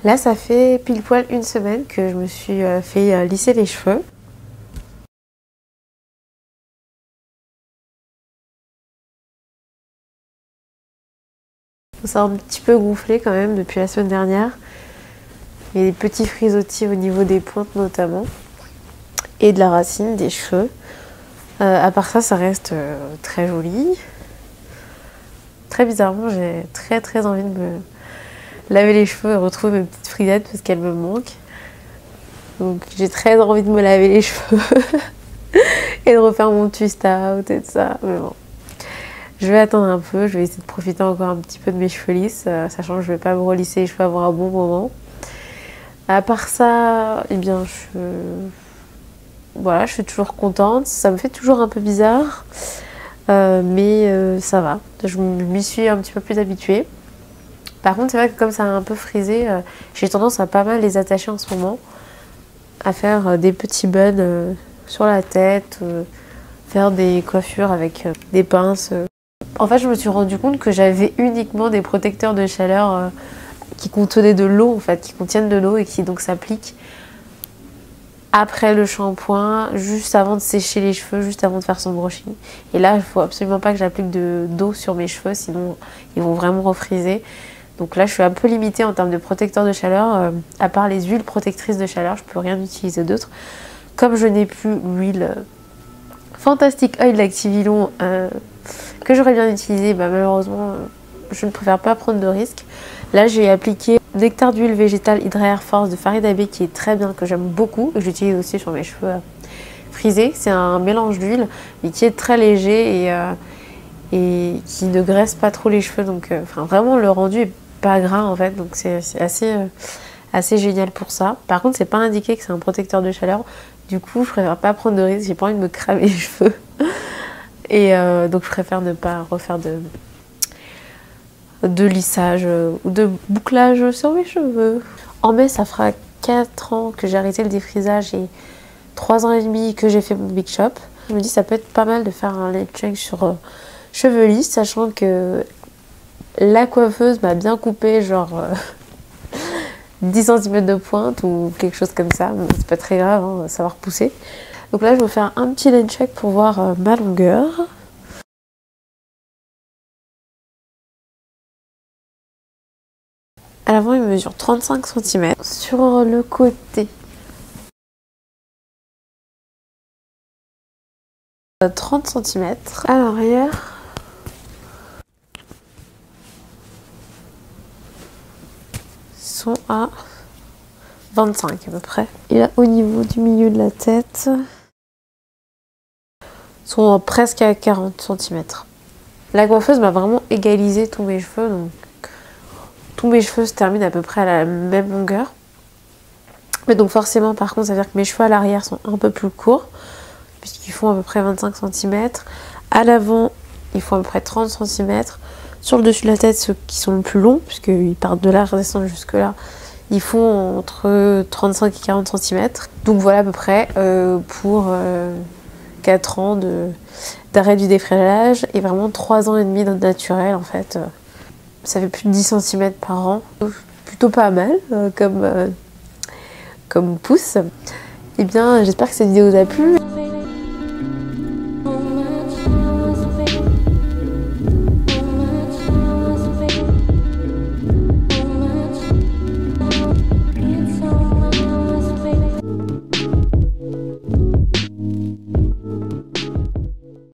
Là, ça fait pile poil une semaine que je me suis fait lisser les cheveux. Ça a un petit peu gonflé quand même depuis la semaine dernière. Il y a des petits frisottis au niveau des pointes notamment. Et de la racine des cheveux. À part ça, ça reste très joli. Très bizarrement, j'ai très envie de me laver les cheveux et retrouver mes petites frisettes parce qu'elles me manquent. Donc j'ai très envie de me laver les cheveux et de refaire mon twist out et tout ça. Mais bon, je vais attendre un peu, je vais essayer de profiter encore un petit peu de mes cheveux lisses, sachant que je vais pas me relisser les cheveux avant un bon moment. À part ça, eh bien voilà, je suis toujours contente. Ça me fait toujours un peu bizarre, mais ça va. Je m'y suis un petit peu plus habituée. Par contre, c'est vrai que comme ça a un peu frisé, j'ai tendance à pas mal les attacher en ce moment, à faire des petits buns sur la tête, faire des coiffures avec des pinces. En fait, je me suis rendu compte que j'avais uniquement des protecteurs de chaleur qui contenaient de l'eau, en fait, qui contiennent de l'eau et qui donc s'appliquent après le shampoing, juste avant de sécher les cheveux, juste avant de faire son brushing. Et là, il faut absolument pas que j'applique d'eau sur mes cheveux, sinon ils vont vraiment refriser. Donc là, je suis un peu limitée en termes de protecteur de chaleur. À part les huiles protectrices de chaleur, je peux rien utiliser d'autre. Comme je n'ai plus l'huile Fantastic Oil d'Activilon que j'aurais bien utilisée, bah, malheureusement, je ne préfère pas prendre de risques. Là, j'ai appliqué Nectar d'huile végétale Hydra Air Force de Farid Abbé qui est très bien, que j'aime beaucoup, que j'utilise aussi sur mes cheveux frisés. C'est un mélange d'huile, mais qui est très léger et qui ne graisse pas trop les cheveux. Donc, vraiment, le rendu est pas gras en fait, donc c'est assez génial pour ça. Par contre, c'est pas indiqué que c'est un protecteur de chaleur. Du coup, je préfère pas prendre de risques. J'ai pas envie de me cramer les cheveux. Et donc, je préfère ne pas refaire de lissage ou de bouclage sur mes cheveux. En mai, ça fera 4 ans que j'ai arrêté le défrisage et 3 ans et demi que j'ai fait mon Big Shop. Je me dis ça peut être pas mal de faire un late change sur cheveux lisses, sachant que la coiffeuse m'a bien coupé genre 10 cm de pointe ou quelque chose comme ça. C'est pas très grave, hein, ça va repousser. Donc là, je vais faire un petit lane check pour voir ma longueur. À l'avant, il mesure 35 cm. Sur le côté, 30 cm. À l'arrière, ils sont à 25 à peu près. Et là, au niveau du milieu de la tête, ils sont presque à 40 cm. La coiffeuse m'a vraiment égalisé tous mes cheveux, donc tous mes cheveux se terminent à peu près à la même longueur. Mais donc forcément, par contre, ça veut dire que mes cheveux à l'arrière sont un peu plus courts, puisqu'ils font à peu près 25 cm. À l'avant, ils font à peu près 30 cm. Sur le dessus de la tête, ceux qui sont le plus longs, puisqu'ils partent de là, redescendent jusque là, ils font entre 35 et 40 cm. Donc voilà à peu près pour 4 ans d'arrêt du défrisage et vraiment 3 ans et demi de naturel en fait. Ça fait plus de 10 cm par an. Plutôt pas mal comme pouce. Et bien j'espère que cette vidéo vous a plu.